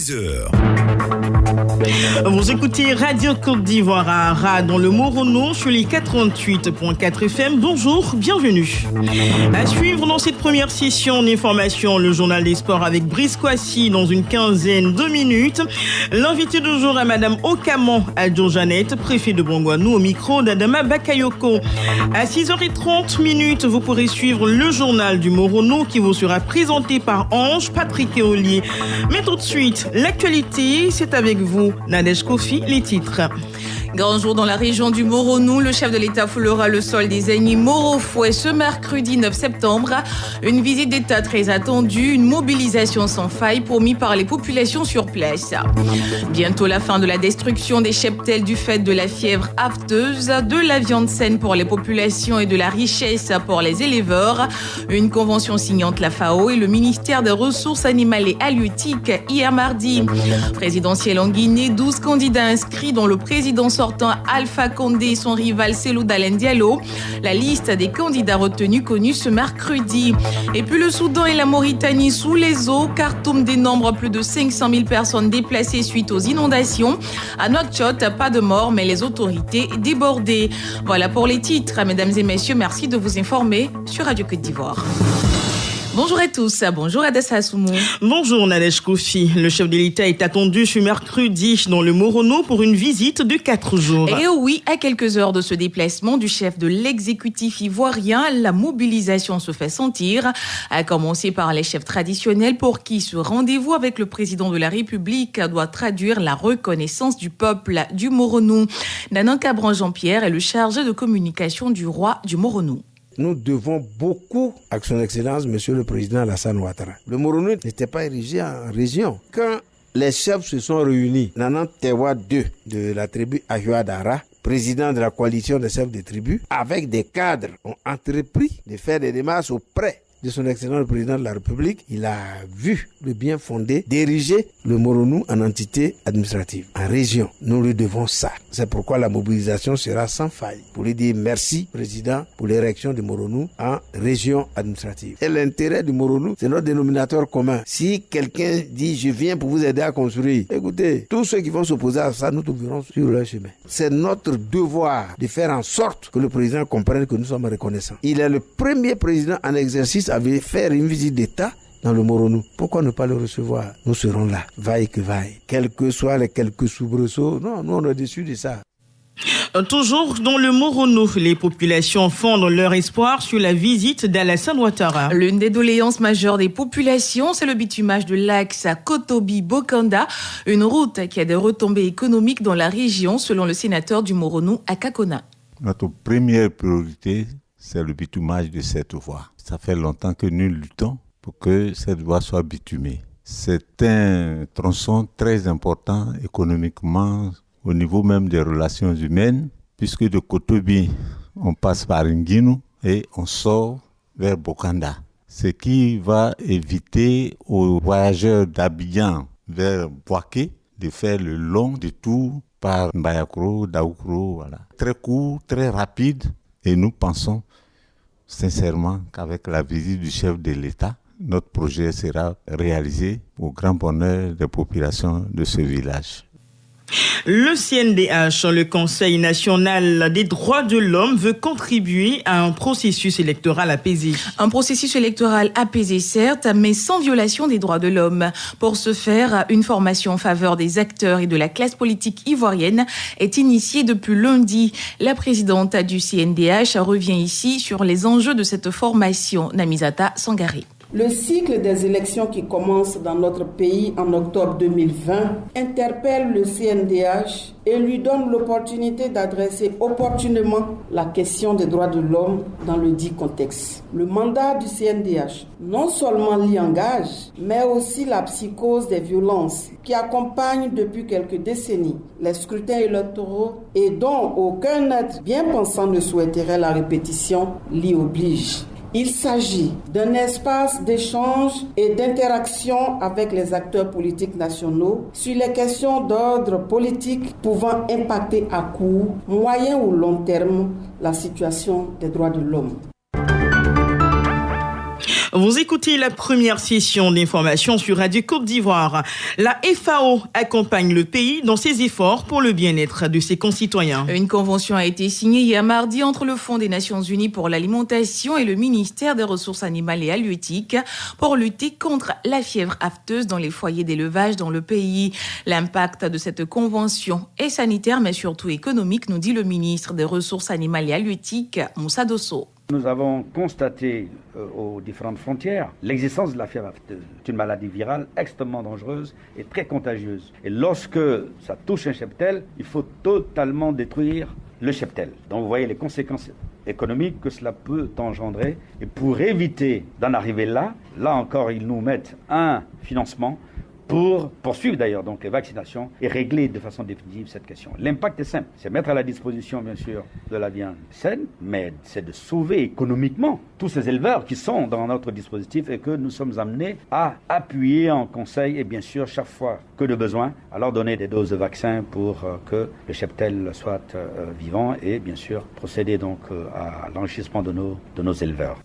6h. Vous écoutez Radio Côte d'Ivoire à Ara dans le Morono sur les 88.4 FM. Bonjour, bienvenue. À suivre dans cette première session d'information, le journal des sports avec Brice Kwasi dans une quinzaine de minutes. L'invité du jour est Madame Okaman Adjo-Jeannette, préfet de Bongouanou, au micro d'Adama Bakayoko. À 6h30, vous pourrez suivre le journal du Morono qui vous sera présenté par Ange, Patrick et Ollier. Mais tout de suite, l'actualité, c'est avec vous, Nadège Kofi, les titres. Grand jour dans la région du Moronou, le chef de l'État foulera le sol des Aignes Morofouet ce mercredi 9 septembre. Une visite d'État très attendue, une mobilisation sans faille promise par les populations sur place. Bientôt la fin de la destruction des cheptels du fait de la fièvre afteuse, de la viande saine pour les populations et de la richesse pour les éleveurs. Une convention signée entre la FAO et le ministère des Ressources animales et halieutiques hier mardi. Présidentielle en Guinée, 12 candidats inscrits dont le président sortant Alpha Condé et son rival Cellou Dalein Diallo. La liste des candidats retenus connue ce mercredi. Et puis le Soudan et la Mauritanie sous les eaux. Khartoum dénombre plus de 500 000 personnes déplacées suite aux inondations. À Nouakchott, pas de mort, mais les autorités débordées. Voilà pour les titres. Mesdames et messieurs, merci de vous informer sur Radio Côte d'Ivoire. Bonjour à tous, bonjour Adessa Assoumou. Bonjour Nadège Kofi. Le chef de l'État est attendu ce mercredi dans le Morono pour une visite de 4 jours. Et oui, à quelques heures de ce déplacement du chef de l'exécutif ivoirien, la mobilisation se fait sentir, à commencer par les chefs traditionnels pour qui ce rendez-vous avec le président de la République doit traduire la reconnaissance du peuple du Morono. Nanan Cabran Jean-Pierre est le chargé de communication du roi du Morono. Nous devons beaucoup à son Excellence, Monsieur le Président Alassane Ouattara. Le Morono n'était pas érigé en région. Quand les chefs se sont réunis, Nanan Tewa II de la tribu Ahuadara, président de la coalition des chefs des tribus, avec des cadres, ont entrepris de faire des démarches auprès de son Excellence le Président de la République. Il a vu le bien fondé d'ériger le Morono en entité administrative, en région. Nous lui devons ça. C'est pourquoi la mobilisation sera sans faille. Pour lui dire merci, Président, pour l'érection du Morono en région administrative. Et l'intérêt du Morono, c'est notre dénominateur commun. Si quelqu'un dit « je viens pour vous aider à construire », écoutez, tous ceux qui vont s'opposer à ça, nous trouverons sur leur chemin. C'est notre devoir de faire en sorte que le Président comprenne que nous sommes reconnaissants. Il est le premier Président en exercice à faire une visite d'État dans le Morono. Pourquoi ne pas le recevoir? Nous serons là, vaille que vaille. Quels que soient les quelques soubresauts, non, nous on est déçus de ça. Toujours dans le Morono, les populations fondent leur espoir sur la visite d'Alassane Ouattara. L'une des doléances majeures des populations, c'est le bitumage de l'axe à Kotobi-Bokanda, une route qui a des retombées économiques dans la région, selon le sénateur du Morono à Kakona. Notre première priorité, c'est le bitumage de cette voie. Ça fait longtemps que nous luttons pour que cette voie soit bitumée. C'est un tronçon très important économiquement au niveau même des relations humaines, puisque de Kotobi, on passe par Nguinou et on sort vers Bokanda. Ce qui va éviter aux voyageurs d'Abidjan vers Bouaké de faire le long détour par Mbayakro, Daoukro, voilà. Très court, très rapide, et nous pensons sincèrement qu'avec la visite du chef de l'État, notre projet sera réalisé au grand bonheur des populations de ce village. Le CNDH, le Conseil national des droits de l'homme, veut contribuer à un processus électoral apaisé. Un processus électoral apaisé, certes, mais sans violation des droits de l'homme. Pour ce faire, une formation en faveur des acteurs et de la classe politique ivoirienne est initiée depuis lundi. La présidente du CNDH revient ici sur les enjeux de cette formation. Namizata Sangaré. Le cycle des élections qui commence dans notre pays en octobre 2020 interpelle le CNDH et lui donne l'opportunité d'adresser opportunément la question des droits de l'homme dans le dit contexte. Le mandat du CNDH non seulement l'y engage, mais aussi la psychose des violences qui accompagnent depuis quelques décennies les scrutins électoraux et dont aucun être bien pensant ne souhaiterait la répétition l'y oblige. Il s'agit d'un espace d'échange et d'interaction avec les acteurs politiques nationaux sur les questions d'ordre politique pouvant impacter à court, moyen ou long terme la situation des droits de l'homme. Vous écoutez la première session d'information sur Radio Côte d'Ivoire. La FAO accompagne le pays dans ses efforts pour le bien-être de ses concitoyens. Une convention a été signée hier mardi entre le Fonds des Nations Unies pour l'alimentation et le ministère des Ressources animales et halieutiques pour lutter contre la fièvre afteuse dans les foyers d'élevage dans le pays. L'impact de cette convention est sanitaire mais surtout économique, nous dit le ministre des Ressources animales et halieutiques, Moussa Dosso. Nous avons constaté aux différentes frontières l'existence de la fièvre afteuse. C'est une maladie virale extrêmement dangereuse et très contagieuse. Et lorsque ça touche un cheptel, il faut totalement détruire le cheptel. Donc vous voyez les conséquences économiques que cela peut engendrer. Et pour éviter d'en arriver là encore, ils nous mettent un financement pour poursuivre d'ailleurs donc les vaccinations et régler de façon définitive cette question. L'impact est simple, c'est mettre à la disposition bien sûr de la viande saine, mais c'est de sauver économiquement tous ces éleveurs qui sont dans notre dispositif et que nous sommes amenés à appuyer en conseil et bien sûr chaque fois que de besoin, à leur donner des doses de vaccins pour que le cheptel soit vivant et bien sûr procéder donc à l'enrichissement de nos éleveurs.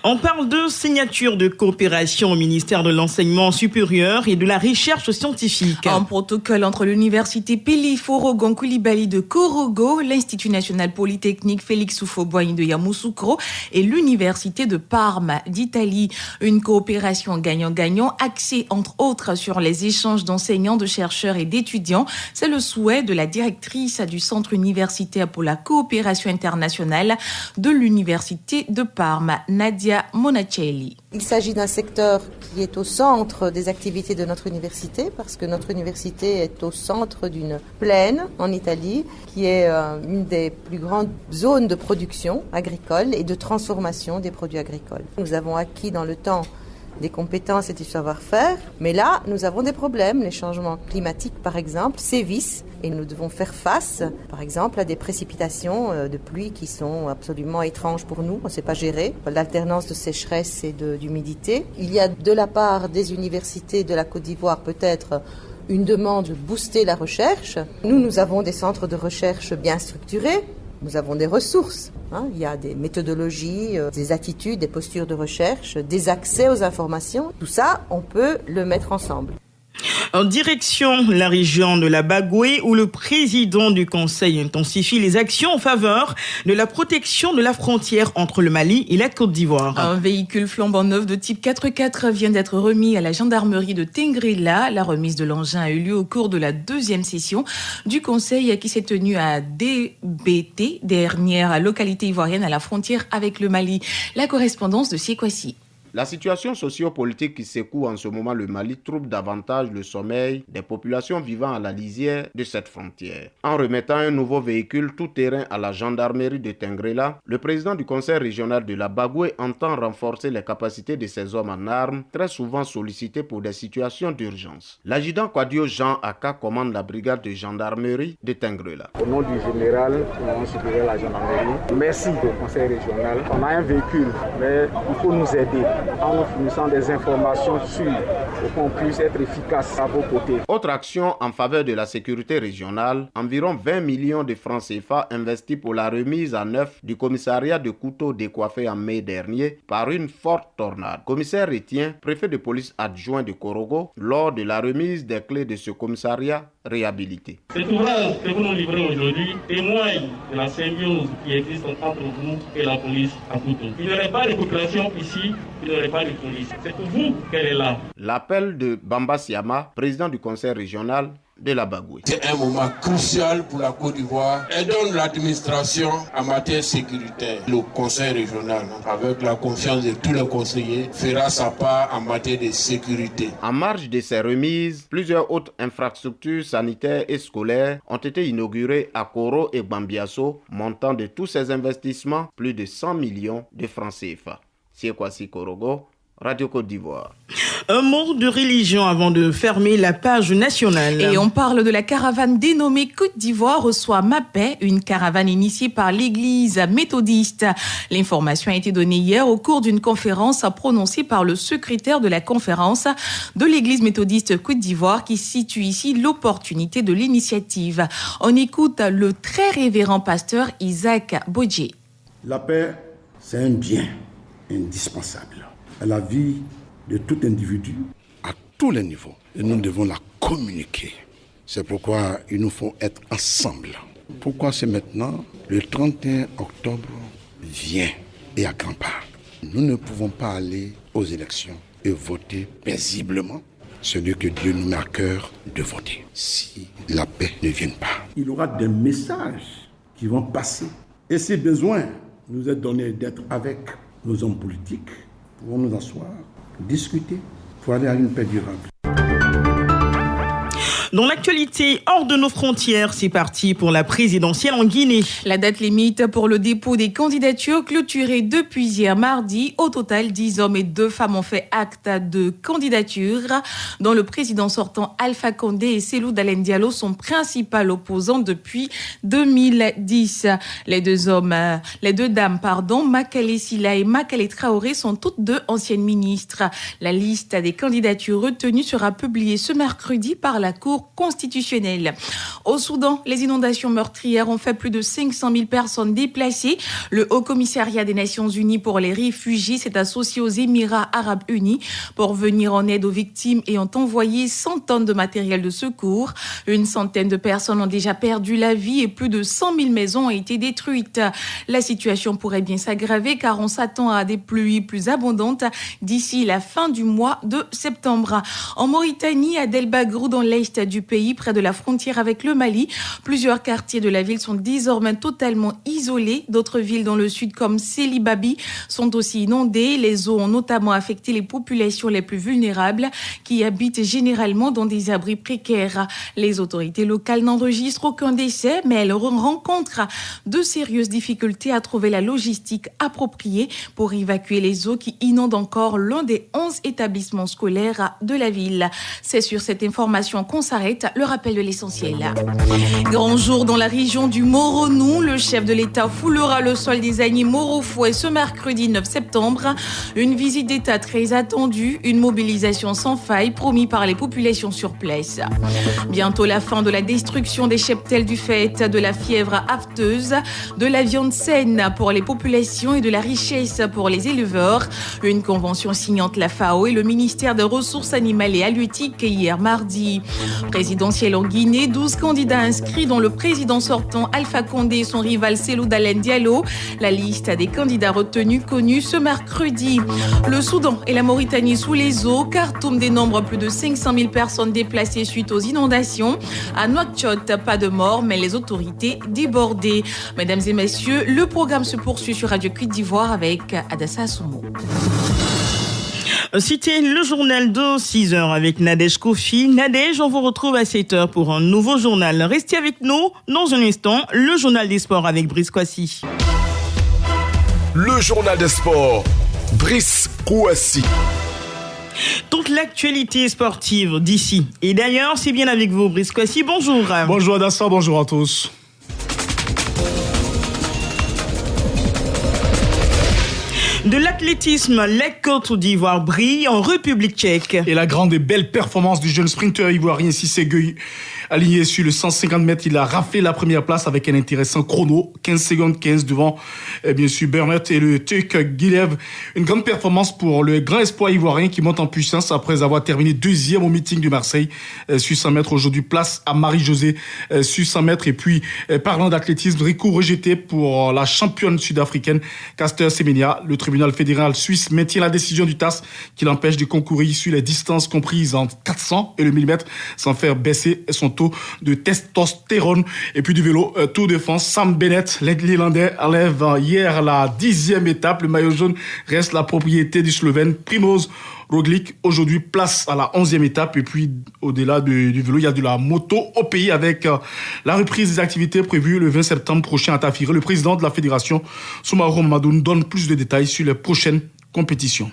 On parle de signature de coopération au ministère de l'Enseignement supérieur et de la recherche scientifique. Un protocole entre l'université Pélifo-Rogon Coulibaly de Korogo, l'Institut national polytechnique Félix Houphouët-Boigny de Yamoussoukro et l'université de Parme d'Italie. Une coopération gagnant-gagnant axée entre autres sur les échanges d'enseignants, de chercheurs et d'étudiants. C'est le souhait de la directrice du Centre universitaire pour la coopération internationale de l'université de Parme, Nadia Monacelli. Il s'agit d'un secteur qui est au centre des activités de notre université parce que notre université est au centre d'une plaine en Italie qui est une des plus grandes zones de production agricole et de transformation des produits agricoles. Nous avons acquis dans le temps des compétences et du savoir-faire, mais là, nous avons des problèmes. Les changements climatiques, par exemple, sévissent et nous devons faire face, par exemple, à des précipitations de pluie qui sont absolument étranges pour nous. On ne sait pas gérer l'alternance de sécheresse et d'humidité. Il y a de la part des universités de la Côte d'Ivoire peut-être une demande de booster la recherche. Nous avons des centres de recherche bien structurés. Nous avons des ressources, il y a des méthodologies, des attitudes, des postures de recherche, des accès aux informations. Tout ça, on peut le mettre ensemble. En direction la région de la Bagoué, où le président du Conseil intensifie les actions en faveur de la protection de la frontière entre le Mali et la Côte d'Ivoire. Un véhicule flambant neuf de type 4x4 vient d'être remis à la gendarmerie de Tengrela. La remise de l'engin a eu lieu au cours de la deuxième session du Conseil qui s'est tenue à DBT, dernière localité ivoirienne à la frontière avec le Mali. La correspondance de Siekwasi. La situation socio-politique qui secoue en ce moment le Mali trouble davantage le sommeil des populations vivant à la lisière de cette frontière. En remettant un nouveau véhicule tout-terrain à la gendarmerie de Tengrela, le président du conseil régional de la Bagoué entend renforcer les capacités de ses hommes en armes, très souvent sollicités pour des situations d'urgence. L'adjudant Kwadio Jean Aka commande la brigade de gendarmerie de Tengrela. Au nom du général, on supérieur de la gendarmerie, merci au conseil régional. On a un véhicule, mais il faut nous aider en nous fournissant des informations sûres pour qu'on puisse être efficace à vos côtés. Autre action en faveur de la sécurité régionale, environ 20 millions de francs CFA investis pour la remise à neuf du commissariat de couteaux décoiffés en mai dernier par une forte tornade. Commissaire Retien, préfet de police adjoint de Korogo, lors de la remise des clés de ce commissariat réhabilité. Cet ouvrage que vous nous livrez aujourd'hui témoigne de la symbiose qui existe entre vous et la police à couteau. Il n'y aurait pas de population ici, il n'y aurait pas de police. C'est pour vous qu'elle est là. L'appel de Bamba Siama, président du conseil régional de la Bagoué. C'est un moment crucial pour la Côte d'Ivoire et donne l'administration en matière sécuritaire. Le conseil régional, avec la confiance de tous les conseillers, fera sa part en matière de sécurité. En marge de ces remises, plusieurs autres infrastructures sanitaires et scolaires ont été inaugurées à Koro et Bambiasso, montant de tous ces investissements plus de 100 millions de francs CFA. Siekwasi Korogo, Radio Côte d'Ivoire. Un mot de religion avant de fermer la page nationale. Et on parle de la caravane dénommée Côte d'Ivoire reçoit ma paix, une caravane initiée par l'église méthodiste. L'information a été donnée hier au cours d'une conférence prononcée par le secrétaire de la conférence de l'église méthodiste Côte d'Ivoire qui situe ici l'opportunité de l'initiative. On écoute le très révérend pasteur Isaac Bodje. La paix, c'est un bien indispensable. à la vie de tout individu. À tous les niveaux. Et nous devons la communiquer. C'est pourquoi il nous faut être ensemble. Pourquoi c'est maintenant? Le 31 octobre vient et à grands pas. Nous ne pouvons pas aller aux élections et voter paisiblement celui que Dieu nous met à cœur de voter, si la paix ne vient pas. Il y aura des messages qui vont passer. Et si besoin nous est donné d'être avec nos hommes politiques, nous pouvons nous asseoir, discuter pour aller à une paix durable. Dans l'actualité, hors de nos frontières, c'est parti pour la présidentielle en Guinée. La date limite pour le dépôt des candidatures clôturée depuis hier mardi. Au total, 10 hommes et 2 femmes ont fait acte de candidature, dont le président sortant Alpha Condé et Cellou Dalein Diallo sont principaux opposants depuis 2010. Les deux dames, Makale Sylla et Makale Traoré, sont toutes deux anciennes ministres. La liste des candidatures retenues sera publiée ce mercredi par la Cour constitutionnelle. Au Soudan, les inondations meurtrières ont fait plus de 500 000 personnes déplacées. Le Haut Commissariat des Nations Unies pour les réfugiés s'est associé aux Émirats Arabes Unis pour venir en aide aux victimes et ont envoyé 100 tonnes de matériel de secours. Une centaine de personnes ont déjà perdu la vie et plus de 100 000 maisons ont été détruites. La situation pourrait bien s'aggraver car on s'attend à des pluies plus abondantes d'ici la fin du mois de septembre. En Mauritanie, à Delbagrou, dans l'est du pays, près de la frontière avec le Mali, plusieurs quartiers de la ville sont désormais totalement isolés. D'autres villes dans le sud, comme Sélibabi, sont aussi inondées. Les eaux ont notamment affecté les populations les plus vulnérables qui habitent généralement dans des abris précaires. Les autorités locales n'enregistrent aucun décès, mais elles rencontrent de sérieuses difficultés à trouver la logistique appropriée pour évacuer les eaux qui inondent encore l'un des 11 établissements scolaires de la ville. C'est sur cette information qu'on s'arrête, le rappel de l'essentiel. Grand jour dans la région du Moronou. Le chef de l'État foulera le sol des Agnis Morofouet ce mercredi 9 septembre. Une visite d'État très attendue, une mobilisation sans faille promis par les populations sur place. Bientôt la fin de la destruction des cheptels du fait de la fièvre afteuse, de la viande saine pour les populations et de la richesse pour les éleveurs. Une convention signante la FAO et le ministère des Ressources animales et halieutiques hier mardi. Présidentielle en Guinée, 12 candidats inscrits dont le président sortant Alpha Condé et son rival Cellou Dalein Diallo. La liste des candidats retenus connue ce mercredi. Le Soudan et la Mauritanie sous les eaux. Khartoum dénombre plus de 500 000 personnes déplacées suite aux inondations. À Nouakchott, pas de mort, mais les autorités débordées. Mesdames et messieurs, le programme se poursuit sur Radio Côte d'Ivoire avec Adassa Assoumo. C'était le journal de 6h avec Nadège Kofi. Nadège, on vous retrouve à 7h pour un nouveau journal. Restez avec nous dans un instant, le journal des sports avec Brice Kouassi. Le journal des sports, Brice Kouassi. Toute l'actualité sportive d'ici et d'ailleurs, c'est bien avec vous, Brice Kouassi. Bonjour. Bonjour Adassa, bonjour à tous. De l'athlétisme, la Côte d'Ivoire brille en République tchèque. Et la grande et belle performance du jeune sprinter ivoirien Cissé Gueye. Aligné sur le 150 mètres, il a raflé la première place avec un intéressant chrono, 15 secondes 15 devant bien sûr Bernard et le Turc Guilev. Une grande performance pour le grand espoir ivoirien qui monte en puissance après avoir terminé deuxième au meeting de Marseille sur 100 mètres. Aujourd'hui, place à Marie-Josée sur 100 mètres. Et puis, parlant d'athlétisme, Rico rejeté pour la championne sud-africaine Caster Semenya. Le tribunal fédéral suisse maintient la décision du TAS qui l'empêche de concourir sur les distances comprises entre 400 et le millimètre sans faire baisser son taux de testostérone. Et puis du vélo, Tour de France, Sam Bennett, l'Irlandais, enlève hier la 10e étape. Le maillot jaune reste la propriété du Slovène Primož Roglič. Aujourd'hui, place à la 11e étape. Et puis, au-delà du vélo, il y a de la moto au pays avec la reprise des activités prévues le 20 septembre prochain à Tafiri. Le président de la fédération, Soumaoro Mamadou, donne plus de détails sur les prochaines compétitions.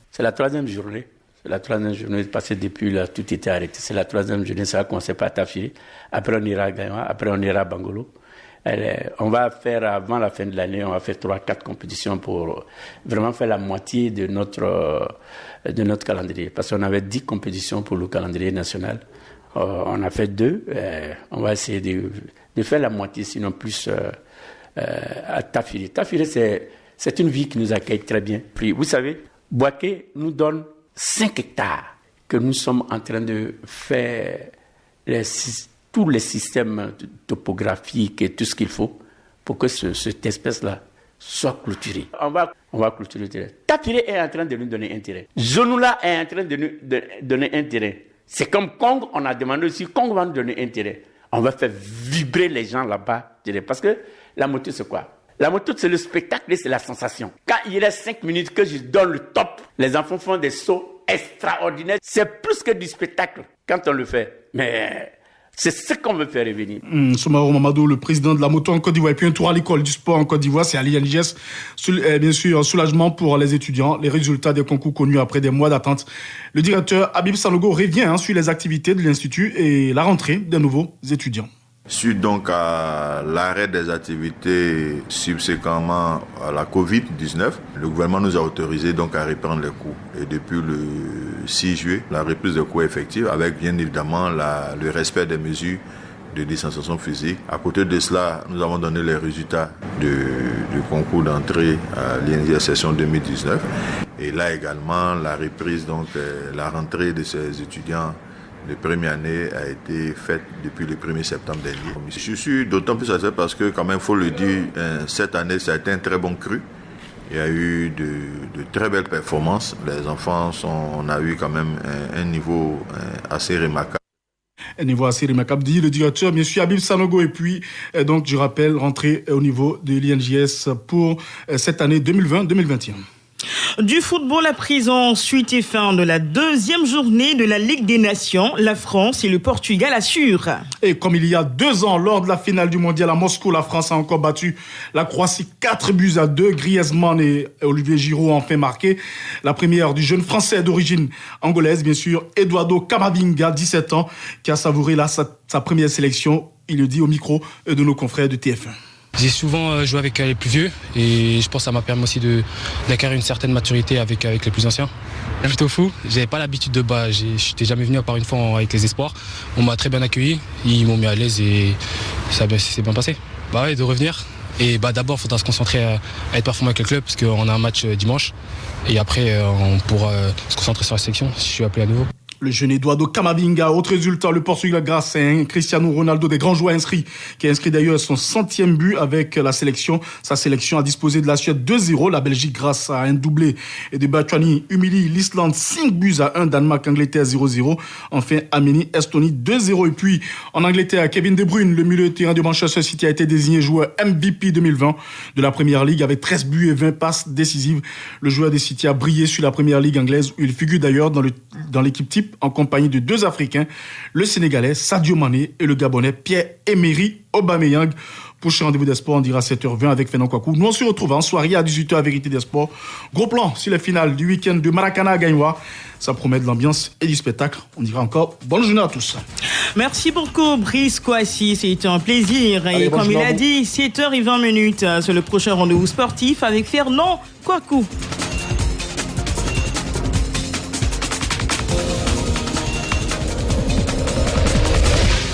C'est la 3e journée. C'est la 3e journée passée depuis là, tout était arrêté. C'est la 3e journée, ça va commencer par Tafiri. Après, on ira à Gaïma. Après, on ira à Bangolo. On va faire, avant la fin de l'année, on va faire 3-4 compétitions pour vraiment faire la moitié de notre calendrier. Parce qu'on avait 10 compétitions pour le calendrier national. On a fait 2. On va essayer de faire la moitié, sinon plus à Tafiri. Tafiri, c'est une ville qui nous accueille très bien. Puis, vous savez, Boaké nous donne 5 hectares que nous sommes en train de faire tous les systèmes topographiques et tout ce qu'il faut pour que cette espèce-là soit clôturée. On va clôturer le terrain. Tapiré est en train de nous donner un terrain. Zonoula est en train de nous donner un terrain. C'est comme Kong, on a demandé aussi, Kong va nous donner un terrain. On va faire vibrer les gens là-bas. Parce que la moto, c'est quoi? La moto, c'est le spectacle et c'est la sensation. Quand il reste 5 minutes que je donne le top, les enfants font des sauts extraordinaires. C'est plus que du spectacle quand on le fait. Mais c'est ce qu'on veut faire revenir. Soumaoro Mamadou, le président de la moto en Côte d'Ivoire, et puis un tour à l'école du sport en Côte d'Ivoire, c'est à l'INJS. Bien sûr, soulagement pour les étudiants, les résultats des concours connus après des mois d'attente. Le directeur Habib Sanogo revient sur les activités de l'Institut et la rentrée des nouveaux étudiants. Suite donc à l'arrêt des activités subséquemment à la Covid-19, le gouvernement nous a autorisé donc à reprendre les cours. Et depuis le 6 juillet, la reprise des cours effective avec bien évidemment le respect des mesures de distanciation physique. À côté de cela, nous avons donné les résultats du concours d'entrée à l'INJS session 2019. Et là également, la reprise, donc la rentrée de ces étudiants de première année a été faite depuis le 1er septembre dernier. Je suis d'autant plus satisfait parce que, quand même, il faut le dire, cette année, ça a été un très bon cru. Il y a eu de très belles performances. Les enfants, on a eu quand même un niveau assez remarquable. Un niveau assez remarquable, dit le directeur, bien sûr, Habib Sanogo. Et puis, donc, je rappelle, rentrée au niveau de l'INJS pour cette année 2020-2021. Du football à présent, suite et fin de la 2e journée de la Ligue des Nations, la France et le Portugal assurent. Et comme il y a 2 ans, lors de la finale du mondial à Moscou, la France a encore battu la Croatie 4-2. Griezmann et Olivier Giroud ont enfin marqué. La première du jeune Français d'origine angolaise, bien sûr, Eduardo Camavinga, 17 ans, qui a savouré là sa première sélection, il le dit au micro de nos confrères de TF1. J'ai souvent joué avec les plus vieux et je pense que ça m'a permis aussi d'acquérir une certaine maturité avec les plus anciens. C'est plutôt fou, j'avais pas l'habitude de bas, je n'étais jamais venu à part une fois avec les espoirs. On m'a très bien accueilli, ils m'ont mis à l'aise et ça s'est bien passé. Bah ouais, de revenir. Et d'abord, il faudra se concentrer à être performant avec le club parce qu'on a un match dimanche et après on pourra se concentrer sur la sélection si je suis appelé à nouveau. Le jeune Eduardo Camavinga, autre résultat, le Portugal grâce à Cristiano Ronaldo, des grands joueurs inscrits, qui a inscrit d'ailleurs son 100e but avec la sélection. Sa sélection a disposé de la Suède 2-0, la Belgique grâce à un doublé et de Batshuayi humilie l'Islande 5-1, Danemark, Angleterre 0-0. Enfin, Arménie, Estonie 2-0. Et puis, en Angleterre, Kevin De Bruyne, le milieu de terrain de Manchester City, a été désigné joueur MVP 2020 de la Première Ligue avec 13 buts et 20 passes décisives. Le joueur des City a brillé sur la Première Ligue anglaise où il figure d'ailleurs dans l'équipe type en compagnie de 2 Africains, le Sénégalais Sadio Mané et le Gabonais Pierre-Emerick Aubameyang. Prochain rendez-vous des sports, on dira 7h20 avec Fénon Kwaku. Nous, on se retrouve en soirée à 18h à Vérité des Sports. Gros plan sur les finales du week-end de Maracana à Gagnoa. Ça promet de l'ambiance et du spectacle. On dira encore bonne journée à tous. Merci beaucoup, Brice Kouassi. C'était un plaisir. Allez, et comme il a dit, 7h20, c'est le prochain rendez-vous sportif avec Fernand Kwaku.